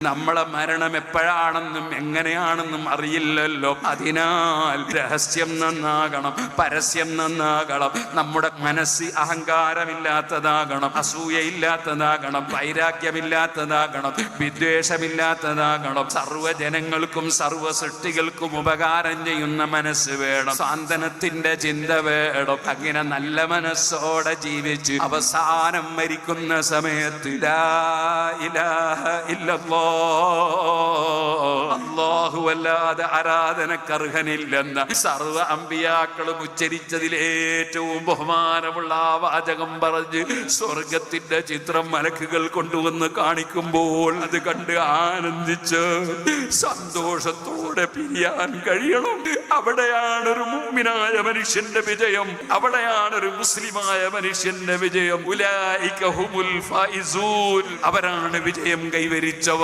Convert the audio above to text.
നമ്മളെ മരണം എപ്പോഴാണെന്നും എങ്ങനെയാണെന്നും അറിയില്ലല്ലോ. അതിനാൽ രഹസ്യം നന്നാകണം, പരസ്യം നന്നാകണം. നമ്മുടെ മനസ്സ് അഹങ്കാരമില്ലാത്തതാകണം, അസൂയയില്ലാത്തതാകണം, വൈരാഗ്യമില്ലാത്തതാകണം, വിദ്വേഷമില്ലാത്തതാകണം. സർവ്വജനങ്ങൾക്കും സർവ്വ സൃഷ്ടികൾക്കും ഉപകാരം ചെയ്യുന്ന മനസ്സ് വേണം, സാന്ത്വനത്തിന്റെ ചിന്ത വേണം. അങ്ങനെ നല്ല മനസ്സോടെ ജീവിച്ച് അവസാനം മരിക്കുന്ന സമയത്ത് ലാ ഇലാഹ ഇല്ലല്ലാഹ്, അല്ലാഹുവല്ലാതെ ആരാധനക്കർഹനില്ലെന്ന സർവ്വ അമ്പിയാക്കളും ഉച്ചരിച്ചതിലേറ്റവും ബഹുമാനമുള്ള ആ വാചകം പറഞ്ഞ് സ്വർഗത്തിന്റെ ചിത്രം മലക്കുകൾ കൊണ്ടുവന്ന് കാണിക്കുമ്പോൾ അത് കണ്ട് ആനന്ദിച്ച് സന്തോഷത്തോടെ പിരിയാൻ കഴിയണം. അവിടെയാണ് ഒരു മുഅ്മിനായ മനുഷ്യന്റെ വിജയം, അവിടെയാണ് ഒരു മുസ്ലിമായ മനുഷ്യന്റെ വിജയം. ഉലൈക ഹുമുൽ ഫായിസൂൻ, അവരാണ് വിജയം കൈവരിച്ചവർ.